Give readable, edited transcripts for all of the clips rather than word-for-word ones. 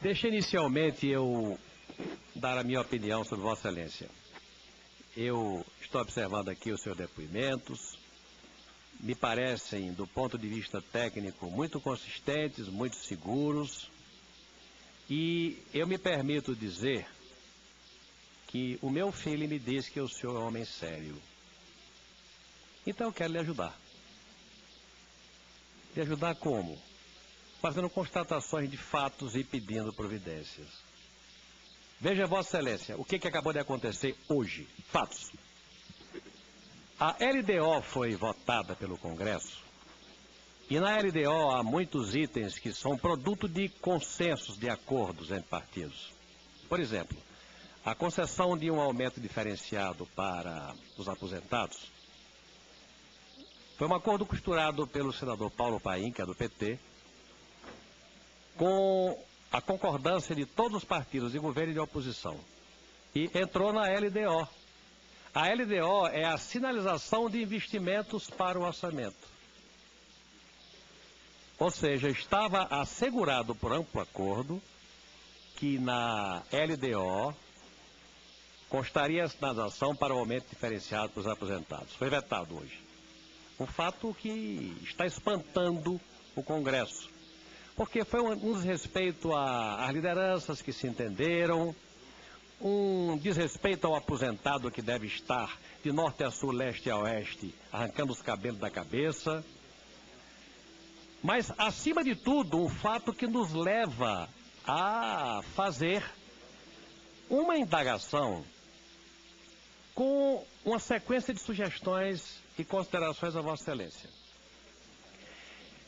Deixa inicialmente eu dar a minha opinião sobre Vossa Excelência. Eu estou observando aqui os seus depoimentos, me parecem, do ponto de vista técnico, muito consistentes, muito seguros, e eu me permito dizer que o meu filho me diz que o senhor é um homem sério. Então eu quero lhe ajudar. Lhe ajudar como? Fazendo constatações de fatos e pedindo providências. Veja, Vossa Excelência, o que acabou de acontecer hoje. Fatos. A LDO foi votada pelo Congresso e na LDO há muitos itens que são produto de consensos, de acordos entre partidos. Por exemplo, a concessão de um aumento diferenciado para os aposentados foi um acordo costurado pelo senador Paulo Paim, que é do PT, com a concordância de todos os partidos de governo e de oposição. E entrou na LDO. A LDO é a sinalização de investimentos para o orçamento. Ou seja, estava assegurado por amplo acordo que na LDO constaria a sinalização para o aumento diferenciado para os aposentados. Foi vetado hoje. Um fato que está espantando o Congresso. Porque foi um desrespeito às lideranças que se entenderam, um desrespeito ao aposentado que deve estar de norte a sul, leste a oeste, arrancando os cabelos da cabeça. Mas, acima de tudo, um fato que nos leva a fazer uma indagação com uma sequência de sugestões e considerações a Vossa Excelência.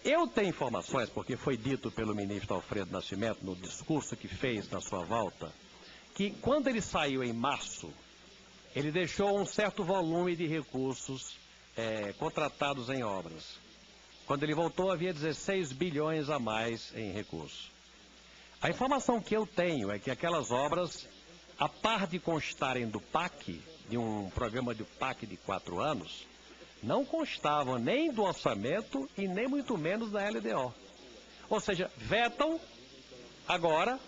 Eu tenho informações, porque foi dito pelo ministro Alfredo Nascimento no discurso que fez na sua volta, que quando ele saiu em março, ele deixou um certo volume de recursos contratados em obras. Quando ele voltou, havia 16 bilhões a mais em recursos. A informação que eu tenho é que aquelas obras, a par de constarem do PAC, de um programa de PAC de 4 anos, não constavam nem do orçamento e nem muito menos da LDO. Ou seja, vetam agora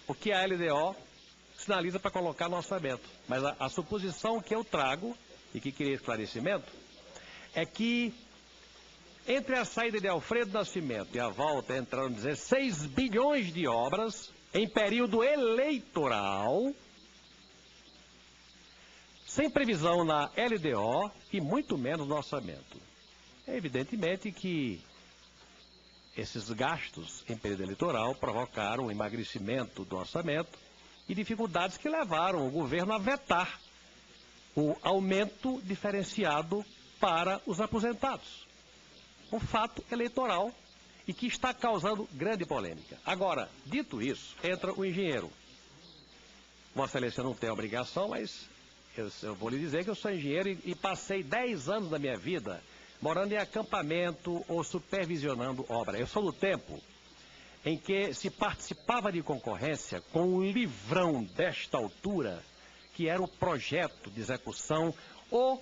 o que a LDO sinaliza para colocar no orçamento. Mas a suposição que eu trago, e que queria esclarecimento, é que entre a saída de Alfredo Nascimento e a volta entraram 16 bilhões de obras em período eleitoral, sem previsão na LDO e muito menos no orçamento. É evidentemente que esses gastos em período eleitoral provocaram um emagrecimento do orçamento e dificuldades que levaram o governo a vetar o aumento diferenciado para os aposentados. Um fato eleitoral e que está causando grande polêmica. Agora, dito isso, entra o engenheiro. Vossa Excelência não tem obrigação, mas eu vou lhe dizer que eu sou engenheiro e passei 10 anos da minha vida morando em acampamento ou supervisionando obra. Eu sou do tempo em que se participava de concorrência com um livrão desta altura, que era o projeto de execução ou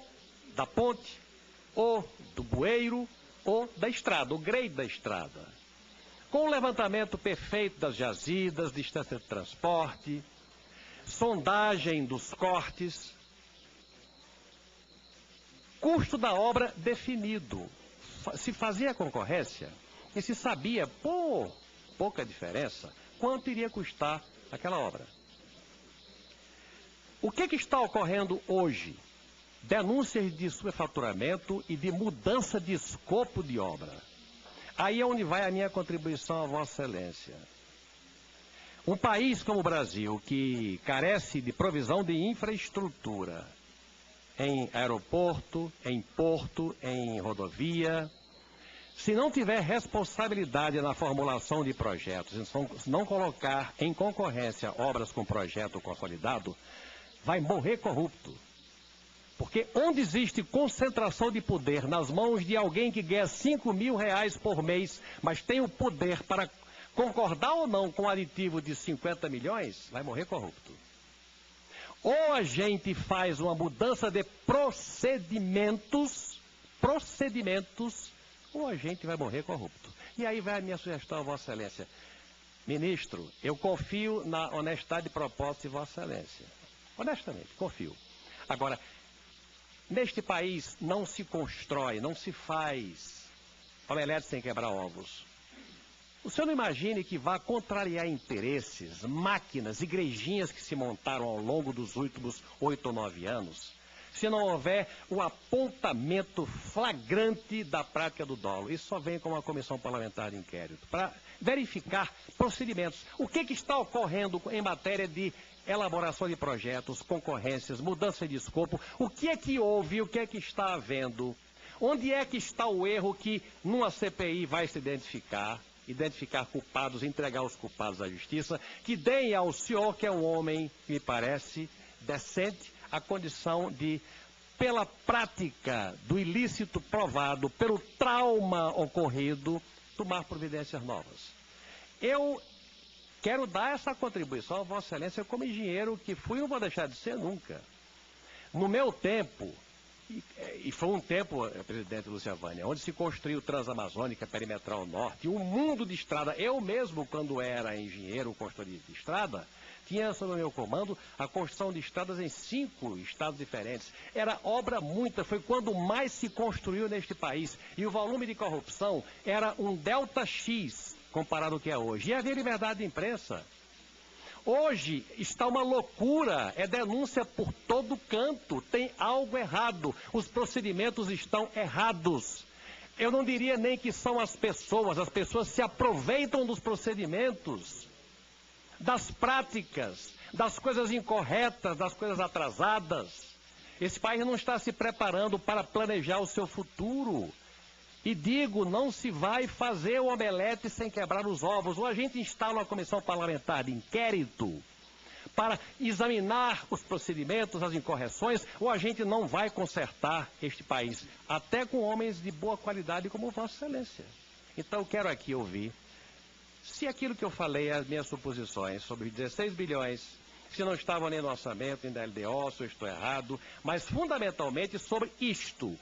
da ponte, ou do bueiro, ou da estrada, o grade da estrada. Com o levantamento perfeito das jazidas, distância de transporte, sondagem dos cortes, custo da obra definido. Se fazia a concorrência e se sabia, por pouca diferença, quanto iria custar aquela obra. O que está ocorrendo hoje? Denúncias de superfaturamento e de mudança de escopo de obra. Aí é onde vai a minha contribuição a Vossa Excelência. Um país como o Brasil, que carece de provisão de infraestrutura, em aeroporto, em porto, em rodovia, se não tiver responsabilidade na formulação de projetos, se não colocar em concorrência obras com projeto consolidado, vai morrer corrupto. Porque onde existe concentração de poder nas mãos de alguém que ganha 5 mil reais por mês, mas tem o poder para concordar ou não com um aditivo de 50 milhões, vai morrer corrupto. Ou a gente faz uma mudança de procedimentos, ou a gente vai morrer corrupto. E aí vai a minha sugestão a Vossa Excelência. Ministro, eu confio na honestidade de propósito de Vossa Excelência. Honestamente, confio. Agora, neste país não se constrói, não se faz omelete sem quebrar ovos. O senhor não imagine que vá contrariar interesses, máquinas, igrejinhas que se montaram ao longo dos últimos 8 ou 9 anos, se não houver o apontamento flagrante da prática do dolo. Isso só vem com uma comissão parlamentar de inquérito, para verificar procedimentos. O que está ocorrendo em matéria de elaboração de projetos, concorrências, mudança de escopo? O que é que houve, o que é que está havendo? Onde é que está o erro que numa CPI vai se identificar culpados, entregar os culpados à justiça, que deem ao senhor, que é um homem, me parece, decente, a condição de, pela prática do ilícito provado, pelo trauma ocorrido, tomar providências novas. Eu quero dar essa contribuição a Vossa Excelência como engenheiro que fui, não vou deixar de ser nunca. No meu tempo, e foi um tempo, presidente Lúcia Vânia, onde se construiu Transamazônica, Perimetral Norte, um mundo de estrada. Eu mesmo, quando era engenheiro, construtor de estrada, tinha sob o meu comando a construção de estradas em 5 estados diferentes. Era obra muita, foi quando mais se construiu neste país. E o volume de corrupção era um delta X comparado ao que é hoje. E havia liberdade de imprensa. Hoje está uma loucura, é denúncia por todo canto, tem algo errado, os procedimentos estão errados. Eu não diria nem que são as pessoas se aproveitam dos procedimentos, das práticas, das coisas incorretas, das coisas atrasadas. Esse país não está se preparando para planejar o seu futuro. E digo, não se vai fazer o omelete sem quebrar os ovos. Ou a gente instala uma comissão parlamentar de inquérito para examinar os procedimentos, as incorreções, ou a gente não vai consertar este país, até com homens de boa qualidade como Vossa Excelência. Então eu quero aqui ouvir se aquilo que eu falei, as minhas suposições sobre os 16 bilhões, se não estavam nem no orçamento, nem da LDO, se eu estou errado, mas fundamentalmente sobre isto.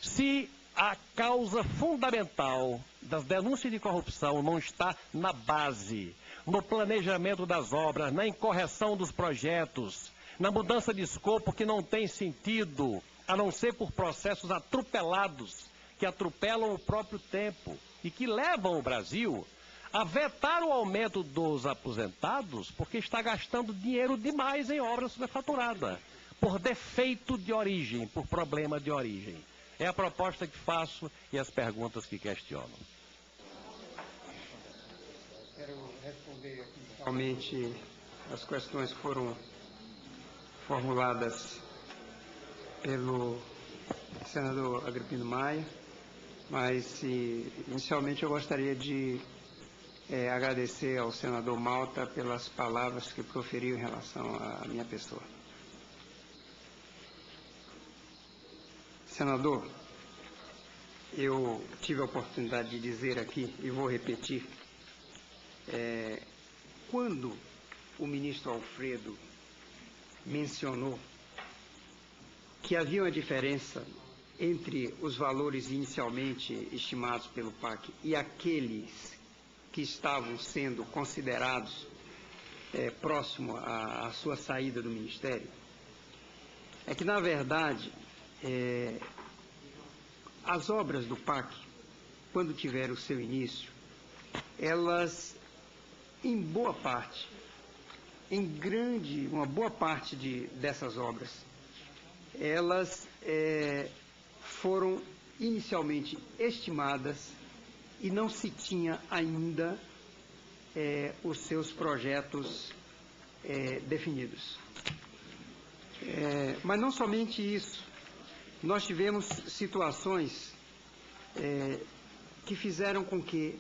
Se a causa fundamental das denúncias de corrupção não está na base, no planejamento das obras, na incorreção dos projetos, na mudança de escopo que não tem sentido, a não ser por processos atropelados, que atropelam o próprio tempo e que levam o Brasil a vetar o aumento dos aposentados, porque está gastando dinheiro demais em obra superfaturada, por defeito de origem, por problema de origem. É a proposta que faço e as perguntas que questiono. Quero responder aqui inicialmente as questões que foram formuladas pelo senador Agripino Maia, mas inicialmente eu gostaria de agradecer ao senador Malta pelas palavras que proferiu em relação à minha pessoa. Senador, eu tive a oportunidade de dizer aqui, e vou repetir, quando o ministro Alfredo mencionou que havia uma diferença entre os valores inicialmente estimados pelo PAC e aqueles que estavam sendo considerados próximo à sua saída do Ministério, é que, na verdade, as obras do PAC, quando tiveram o seu início, elas, em boa parte, uma boa parte dessas obras, elas foram inicialmente estimadas e não se tinha ainda os seus projetos definidos. Mas não somente isso, nós tivemos situações que fizeram com que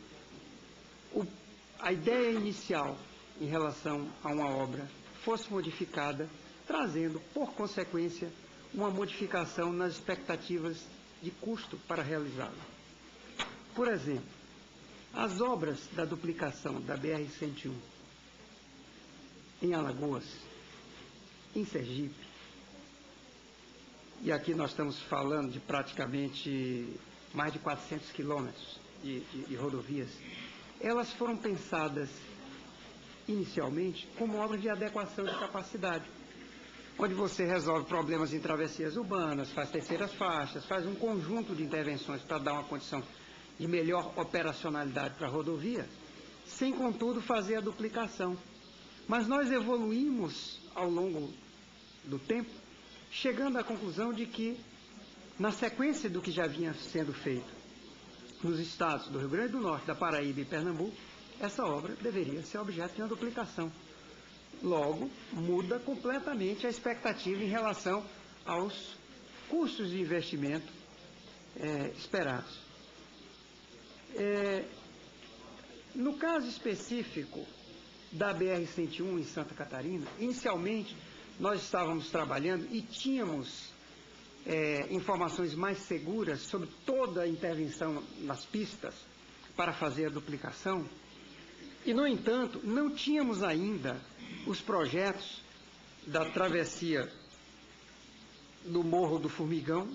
a ideia inicial em relação a uma obra fosse modificada, trazendo, por consequência, uma modificação nas expectativas de custo para realizá-la. Por exemplo, as obras da duplicação da BR-101 em Alagoas, em Sergipe, e aqui nós estamos falando de praticamente mais de 400 quilômetros de rodovias, elas foram pensadas inicialmente como obra de adequação de capacidade, onde você resolve problemas em travessias urbanas, faz terceiras faixas, faz um conjunto de intervenções para dar uma condição de melhor operacionalidade para a rodovia, sem, contudo, fazer a duplicação. Mas nós evoluímos ao longo do tempo, chegando à conclusão de que, na sequência do que já vinha sendo feito nos estados do Rio Grande do Norte, da Paraíba e Pernambuco, essa obra deveria ser objeto de uma duplicação. Logo, muda completamente a expectativa em relação aos custos de investimento esperados. No caso específico da BR-101 em Santa Catarina, inicialmente nós estávamos trabalhando e tínhamos informações mais seguras sobre toda a intervenção nas pistas para fazer a duplicação. E, no entanto, não tínhamos ainda os projetos da travessia do Morro do Formigão,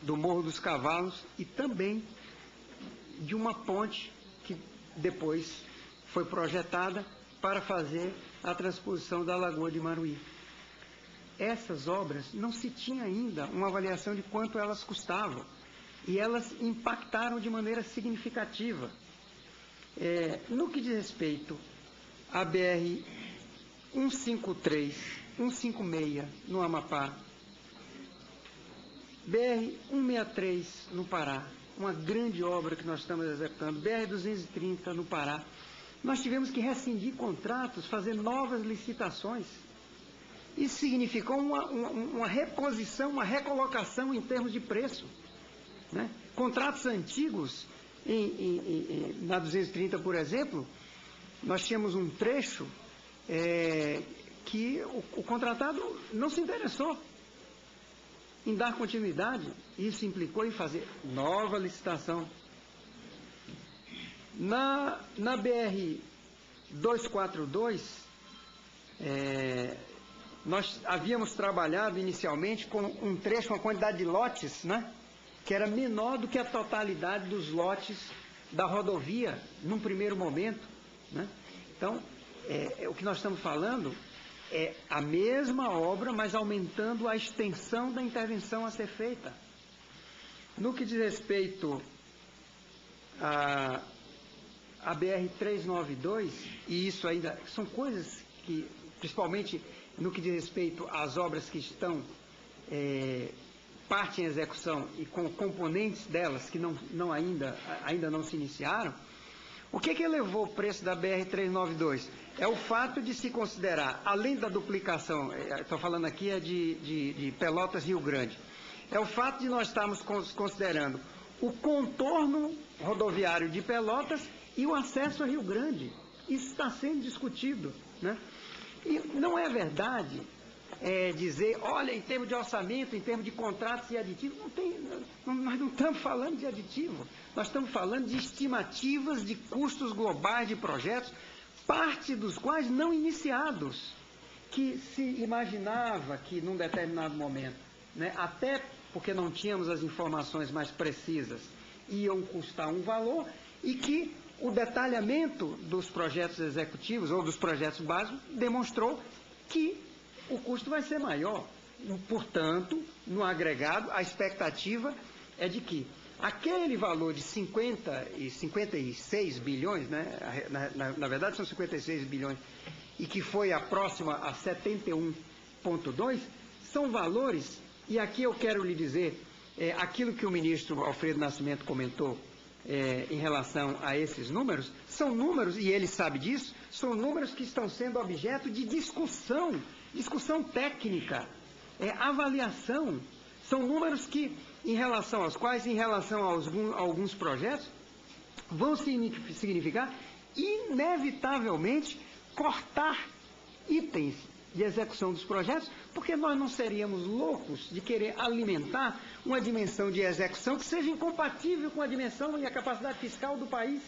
do Morro dos Cavalos e também de uma ponte que depois foi projetada para fazer a transposição da Lagoa de Maruí. Essas obras não se tinha ainda uma avaliação de quanto elas custavam e elas impactaram de maneira significativa. No que diz respeito à BR-153, 156 no Amapá, BR-163 no Pará, uma grande obra que nós estamos executando, BR-230 no Pará, nós tivemos que rescindir contratos, fazer novas licitações. Isso significou uma reposição, uma recolocação em termos de preço, né? Contratos antigos, na 230, por exemplo, nós tínhamos um trecho que o contratado não se interessou em dar continuidade. Isso implicou em fazer nova licitação. Na BR-242, nós havíamos trabalhado inicialmente com um trecho, uma quantidade de lotes, né, que era menor do que a totalidade dos lotes da rodovia, num primeiro momento, né? Então, o que nós estamos falando é a mesma obra, mas aumentando a extensão da intervenção a ser feita. No que diz respeito a BR-392, e isso ainda são coisas que, principalmente no que diz respeito às obras que estão parte em execução e com componentes delas que ainda não se iniciaram, o que elevou o preço da BR-392? É o fato de se considerar, além da duplicação, estou falando aqui de Pelotas-Rio Grande, é o fato de nós estarmos considerando o contorno rodoviário de Pelotas e o acesso a Rio Grande. Isso está sendo discutido, né? E não é verdade dizer, olha, em termos de orçamento, em termos de contratos e aditivos, nós não estamos falando de aditivo, nós estamos falando de estimativas de custos globais de projetos, parte dos quais não iniciados, que se imaginava que num determinado momento, né, até porque não tínhamos as informações mais precisas, iam custar um valor e que o detalhamento dos projetos executivos ou dos projetos básicos demonstrou que o custo vai ser maior. Portanto, no agregado, a expectativa é de que aquele valor de 50 e 56 bilhões, né, na verdade são 56 bilhões, e que foi a próxima a 71,2, são valores, e aqui eu quero lhe dizer, aquilo que o ministro Alfredo Nascimento comentou em relação a esses números, são números, e ele sabe disso, são números que estão sendo objeto de discussão técnica, avaliação, são números que, em relação aos quais, em relação a alguns projetos, vão significar, inevitavelmente, cortar itens de execução dos projetos, porque nós não seríamos loucos de querer alimentar uma dimensão de execução que seja incompatível com a dimensão e a capacidade fiscal do país,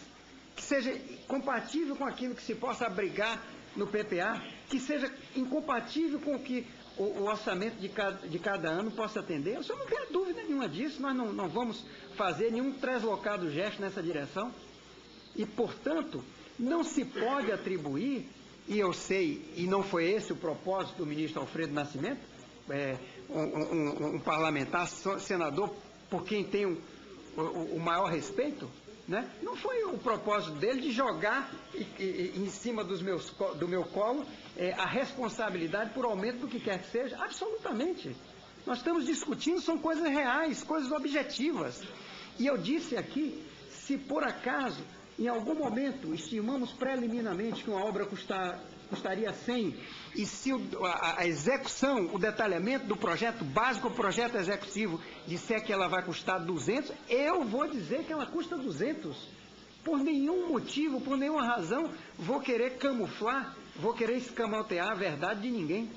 que seja compatível com aquilo que se possa abrigar no PPA, que seja incompatível com o que o orçamento de cada ano possa atender. Eu só não tenho dúvida nenhuma disso, nós não vamos fazer nenhum translocado gesto nessa direção e, portanto, não se pode atribuir e eu sei, e não foi esse o propósito do ministro Alfredo Nascimento, um parlamentar, senador, por quem tenho o maior respeito, né? Não foi o propósito dele de jogar em cima do meu colo a responsabilidade por aumento do que quer que seja. Absolutamente. Nós estamos discutindo, são coisas reais, coisas objetivas. E eu disse aqui, se por acaso, em algum momento, estimamos preliminarmente que uma obra custaria 100, e se a execução, o detalhamento do projeto básico, o projeto executivo, disser que ela vai custar 200, eu vou dizer que ela custa 200. Por nenhum motivo, por nenhuma razão, vou querer camuflar, vou querer escamotear a verdade de ninguém.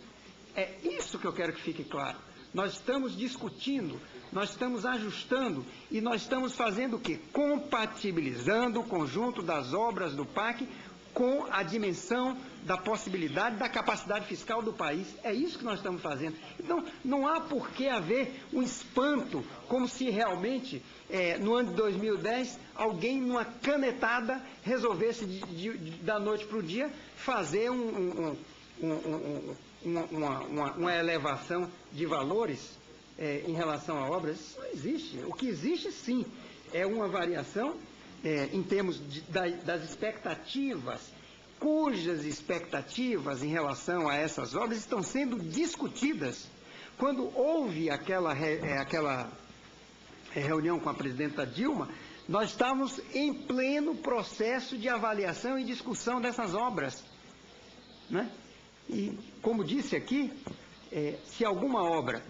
É isso que eu quero que fique claro. Nós estamos discutindo, nós estamos ajustando e nós estamos fazendo o quê? Compatibilizando o conjunto das obras do PAC com a dimensão da possibilidade da capacidade fiscal do país. É isso que nós estamos fazendo. Então, não há por que haver um espanto, como se realmente, no ano de 2010, alguém, numa canetada, resolvesse, da noite para o dia, fazer uma elevação de valores em relação a obras. Isso não existe. O que existe, sim, é uma variação em termos das expectativas, cujas expectativas em relação a essas obras estão sendo discutidas. Quando houve aquela reunião com a presidenta Dilma, nós estávamos em pleno processo de avaliação e discussão dessas obras, né? E, como disse aqui, se alguma obra,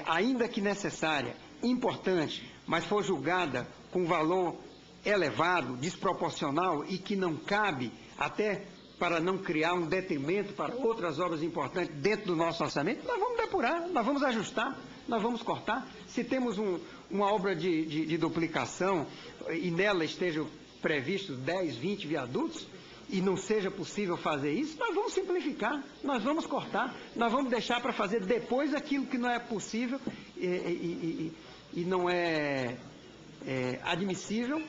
ainda que necessária, importante, mas for julgada com valor elevado, desproporcional e que não cabe, até para não criar um detrimento para outras obras importantes dentro do nosso orçamento, nós vamos depurar, nós vamos ajustar, nós vamos cortar. Se temos uma obra de duplicação e nela estejam previstos 10, 20 viadutos, e não seja possível fazer isso, nós vamos simplificar, nós vamos cortar, nós vamos deixar para fazer depois aquilo que não é possível e não é admissível,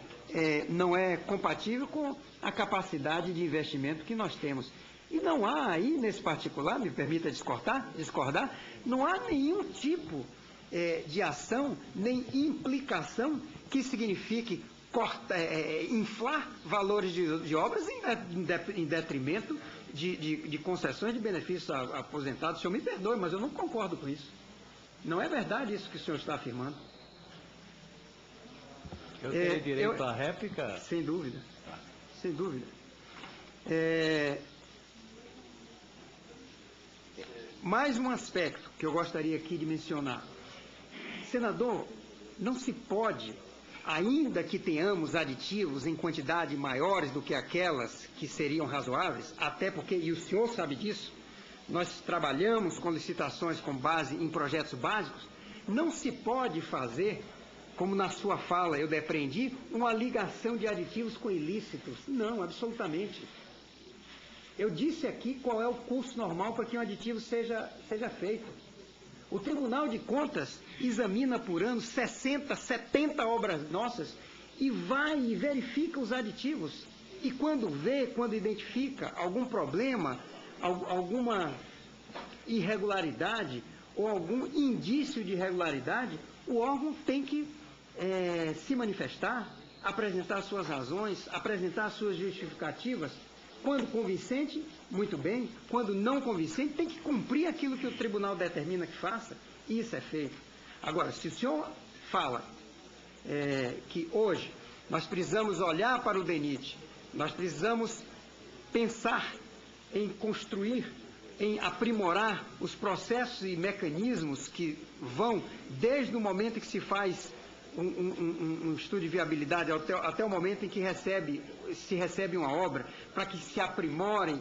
não é compatível com a capacidade de investimento que nós temos. E não há aí, nesse particular, me permita discordar, não há nenhum tipo de ação, nem implicação que signifique inflar valores de obras em detrimento de concessões de benefícios a aposentados. O senhor me perdoe, mas eu não concordo com isso. Não é verdade isso que o senhor está afirmando. Eu tenho direito à réplica? Sem dúvida. Sem dúvida. Mais um aspecto que eu gostaria aqui de mencionar. Senador, não se pode, ainda que tenhamos aditivos em quantidade maiores do que aquelas que seriam razoáveis, até porque, e o senhor sabe disso, nós trabalhamos com licitações com base em projetos básicos, não se pode fazer, como na sua fala eu depreendi, uma ligação de aditivos com ilícitos. Não, absolutamente. Eu disse aqui qual é o custo normal para que um aditivo seja feito. O Tribunal de Contas examina por ano 60, 70 obras nossas e vai e verifica os aditivos. E quando identifica algum problema, alguma irregularidade ou algum indício de irregularidade, o órgão tem que se manifestar, apresentar suas razões, apresentar suas justificativas. Quando convincente, muito bem. Quando não convincente, tem que cumprir aquilo que o tribunal determina que faça. E isso é feito. Agora, se o senhor fala que hoje nós precisamos olhar para o DENIT, nós precisamos pensar em construir, em aprimorar os processos e mecanismos que vão, desde o momento em que se faz um estudo de viabilidade até o momento em que se recebe uma obra, para que se aprimorem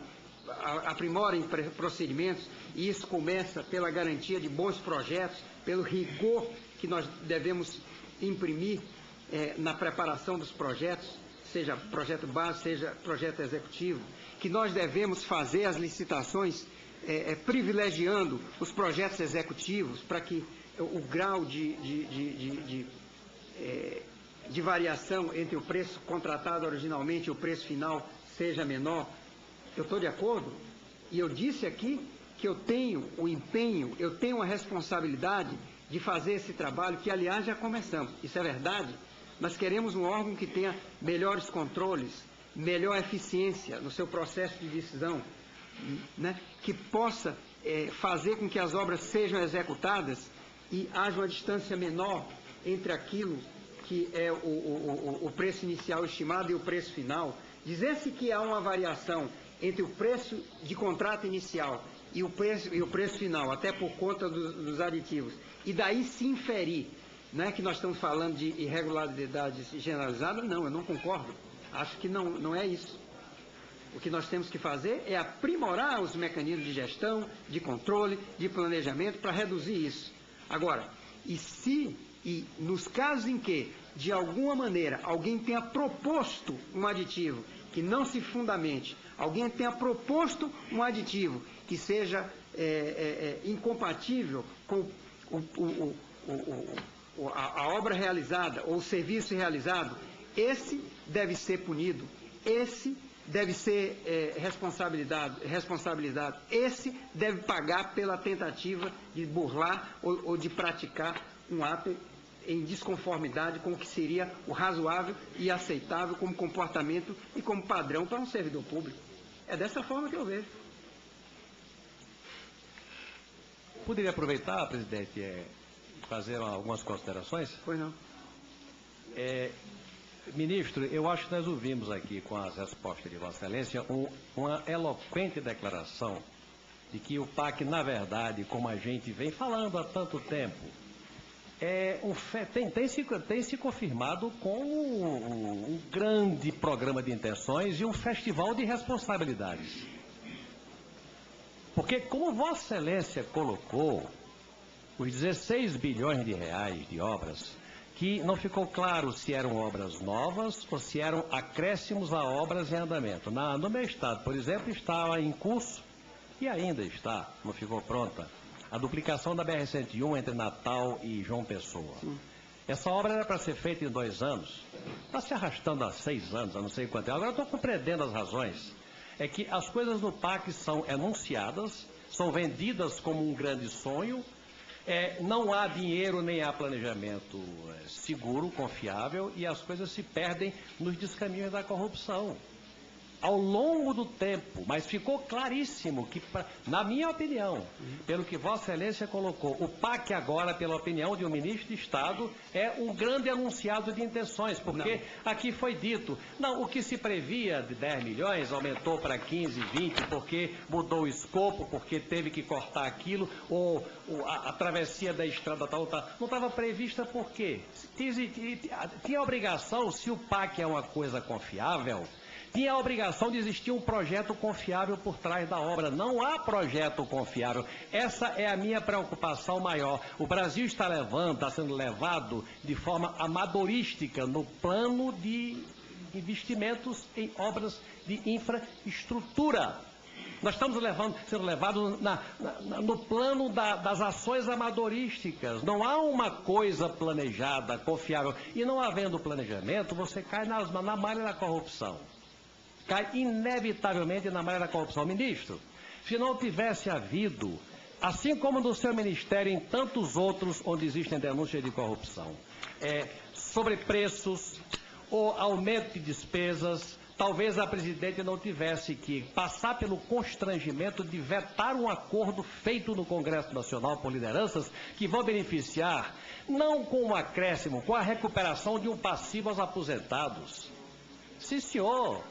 procedimentos, e isso começa pela garantia de bons projetos, pelo rigor que nós devemos imprimir na preparação dos projetos, seja projeto base, seja projeto executivo, que nós devemos fazer as licitações privilegiando os projetos executivos para que o grau de variação entre o preço contratado originalmente e o preço final seja menor. Eu estou de acordo, e eu disse aqui que eu tenho o empenho, eu tenho a responsabilidade de fazer esse trabalho, que aliás já começamos. Isso é verdade, mas queremos um órgão que tenha melhores controles, melhor eficiência no seu processo de decisão, né? Que possa fazer com que as obras sejam executadas e haja uma distância menor entre aquilo que é o preço inicial estimado e o preço final. Dizer-se que há uma variação entre o preço de contrato inicial e o preço final, até por conta dos aditivos, e daí se inferir, não é que nós estamos falando de irregularidades generalizadas, não, eu não concordo. Acho que não é isso. O que nós temos que fazer é aprimorar os mecanismos de gestão, de controle, de planejamento, para reduzir isso. Agora, e nos casos em que, de alguma maneira, alguém tenha proposto um aditivo que não se fundamente, alguém tenha proposto um aditivo que seja incompatível com a obra realizada ou o serviço realizado, esse deve ser punido, esse deve ser responsabilizado, esse deve pagar pela tentativa de burlar ou de praticar um ato em desconformidade com o que seria o razoável e aceitável como comportamento e como padrão para um servidor público. É dessa forma que eu vejo. Poderia aproveitar, presidente, e fazer algumas considerações? Pois não. Ministro, eu acho que nós ouvimos aqui com as respostas de Vossa Excelência uma eloquente declaração de que o PAC, na verdade, como a gente vem falando há tanto tempo, tem se confirmado como um grande programa de intenções e um festival de responsabilidades. Porque, como Vossa Excelência colocou, os 16 bilhões de reais de obras, que não ficou claro se eram obras novas ou se eram acréscimos a obras em andamento. No meu estado, por exemplo, estava em curso, e ainda está, não ficou pronta, a duplicação da BR-101 entre Natal e João Pessoa. Sim. Essa obra era para ser feita em 2 anos, está se arrastando há 6 anos, a não sei quanto. Agora eu estou compreendendo as razões. É que as coisas no PAC são enunciadas, são vendidas como um grande sonho, não há dinheiro nem há planejamento seguro, confiável, e as coisas se perdem nos descaminhos da corrupção. Ao longo do tempo, mas ficou claríssimo que, na minha opinião, pelo que Vossa Excelência colocou, o PAC agora, pela opinião de um ministro de Estado, é um grande anunciado de intenções, porque aqui foi dito, não, o que se previa de 10 milhões aumentou para 15, 20, porque mudou o escopo, porque teve que cortar aquilo, ou a travessia da estrada tal, não estava prevista por quê? Tinha obrigação, se o PAC é uma coisa confiável, tinha a obrigação de existir um projeto confiável por trás da obra. Não há projeto confiável. Essa é a minha preocupação maior. O Brasil está sendo levado de forma amadorística no plano de investimentos em obras de infraestrutura. Nós estamos sendo levados no plano das ações amadorísticas. Não há uma coisa planejada, confiável. E não havendo planejamento, você cai na malha da corrupção. Cai inevitavelmente na malha da corrupção. Ministro, se não tivesse havido, assim como no seu ministério e em tantos outros onde existem denúncias de corrupção, sobrepreços ou aumento de despesas, talvez a presidente não tivesse que passar pelo constrangimento de vetar um acordo feito no Congresso Nacional por lideranças que vão beneficiar, não com um acréscimo, com a recuperação de um passivo aos aposentados. Sim, senhor.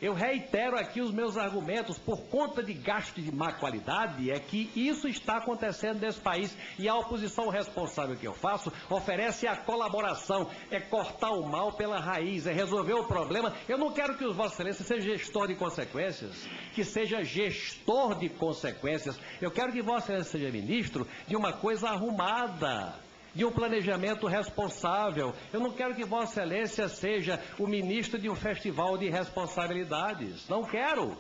Eu reitero aqui os meus argumentos, por conta de gasto de má qualidade, é que isso está acontecendo nesse país. E a oposição responsável que eu faço oferece a colaboração, é cortar o mal pela raiz, é resolver o problema. Eu não quero que o Vossa Excelência seja gestor de consequências, que seja gestor de consequências. Eu quero que Vossa Excelência seja ministro de uma coisa arrumada, de um planejamento responsável. Eu não quero que Vossa Excelência seja o ministro de um festival de responsabilidades. Não quero.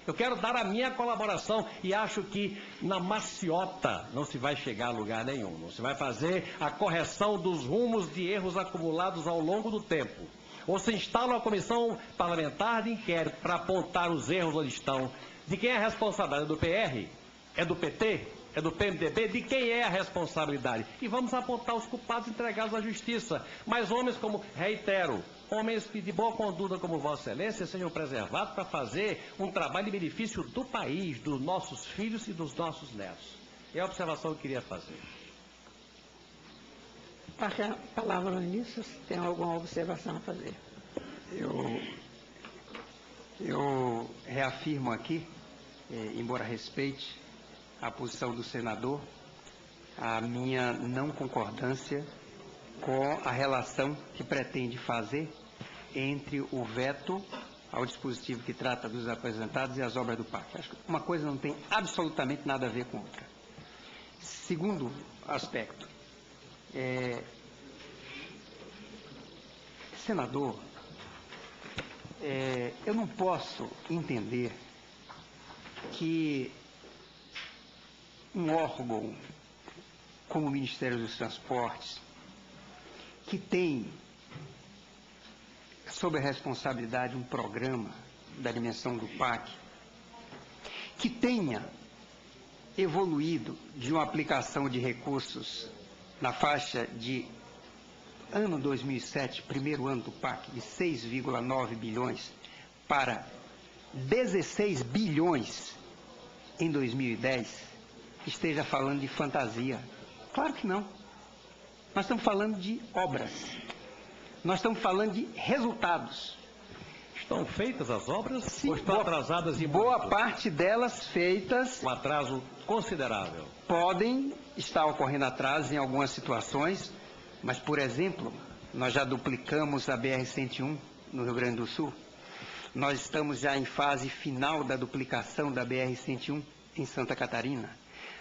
Eu quero dar a minha colaboração e acho que na maciota não se vai chegar a lugar nenhum. Não se vai fazer a correção dos rumos de erros acumulados ao longo do tempo. ou se instala uma comissão parlamentar de inquérito para apontar os erros onde estão. De quem é a responsabilidade? É do PR? É do PT? É do PMDB? De quem é a responsabilidade? E vamos apontar os culpados e entregá-los à justiça. Mas homens como, reitero, homens de boa conduta como Vossa Excelência sejam preservados para fazer um trabalho em benefício do país, dos nossos filhos e dos nossos netos. É a observação que eu queria fazer. Passa a palavra ao ministro, se tem alguma observação a fazer. Eu reafirmo aqui, embora respeite a posição do senador, a minha não concordância com a relação que pretende fazer entre o veto ao dispositivo que trata dos aposentados e as obras do PAC. Acho que uma coisa não tem absolutamente nada a ver com outra. Segundo aspecto, senador, eu não posso entender que um órgão como o Ministério dos Transportes, que tem sob a responsabilidade um programa da dimensão do PAC, que tenha evoluído de uma aplicação de recursos na faixa de ano 2007, primeiro ano do PAC, de 6,9 bilhões para 16 bilhões em 2010, esteja falando de fantasia. Claro que não. Nós estamos falando de obras. Nós estamos falando de resultados. Estão feitas as obras? Sim, ou estão atrasadas em boa muito? parte delas feitas. Um atraso considerável. Podem estar ocorrendo atrasos em algumas situações, mas, por exemplo, nós já duplicamos a BR-101 no Rio Grande do Sul. Nós estamos já em fase final da duplicação da BR-101 em Santa Catarina.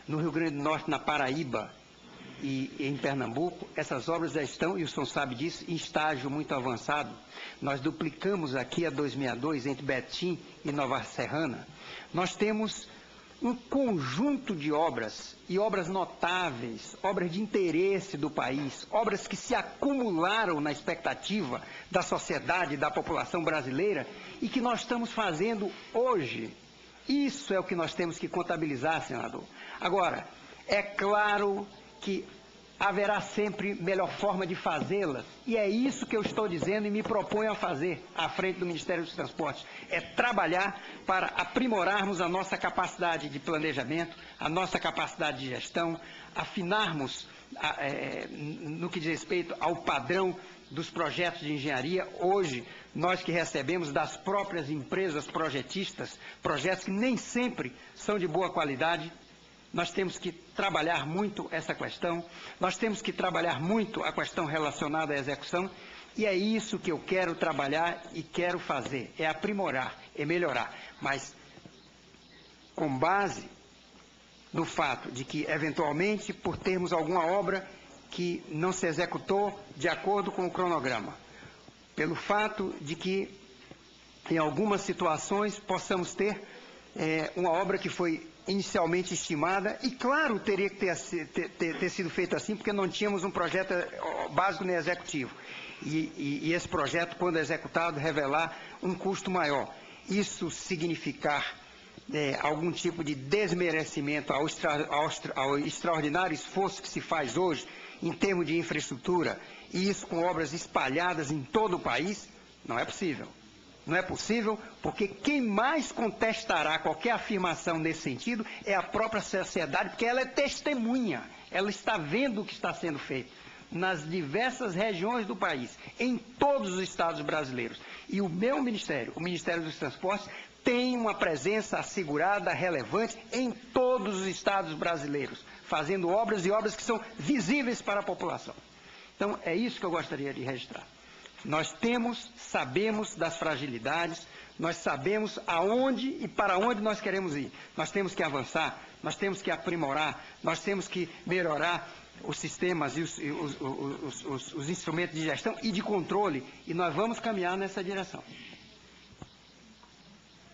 No Rio Grande do Norte, na Paraíba e em Pernambuco, essas obras já estão, e o senhor sabe disso, em estágio muito avançado. Nós duplicamos aqui a 262 entre Betim e Nova Serrana. Nós temos um conjunto de obras, e obras notáveis, obras de interesse do país, obras que se acumularam na expectativa da sociedade, da população brasileira, e que nós estamos fazendo hoje. Isso é o que nós temos que contabilizar, senador. Agora, é claro que haverá sempre melhor forma de fazê-las, e é isso que eu estou dizendo e me proponho a fazer à frente do Ministério dos Transportes, é trabalhar para aprimorarmos a nossa capacidade de planejamento, a nossa capacidade de gestão, afinarmos no que diz respeito ao padrão dos projetos de engenharia. Hoje, nós que recebemos das próprias empresas projetistas, projetos que nem sempre são de boa qualidade, nós temos que trabalhar muito essa questão, nós temos que trabalhar muito a questão relacionada à execução, e é isso que eu quero trabalhar e quero fazer, é aprimorar, é melhorar, mas com base no fato de que, eventualmente, por termos alguma obra que não se executou de acordo com o cronograma, pelo fato de que, em algumas situações, possamos ter uma obra que foi inicialmente estimada, e claro, teria que ter sido feito assim, porque não tínhamos um projeto básico nem executivo. E esse projeto, quando executado, revelar um custo maior. Isso significar algum tipo de desmerecimento ao extraordinário esforço que se faz hoje em termos de infraestrutura, e isso com obras espalhadas em todo o país, não é possível. Não é possível, porque quem mais contestará qualquer afirmação nesse sentido é a própria sociedade, porque ela é testemunha, ela está vendo o que está sendo feito nas diversas regiões do país, em todos os estados brasileiros. E o meu ministério, o Ministério dos Transportes, tem uma presença assegurada, relevante, em todos os estados brasileiros, fazendo obras e obras que são visíveis para a população. Então, é isso que eu gostaria de registrar. Nós sabemos das fragilidades, nós sabemos aonde e para onde nós queremos ir. Nós temos que avançar, nós temos que aprimorar, nós temos que melhorar os sistemas e os instrumentos de gestão e de controle, e nós vamos caminhar nessa direção.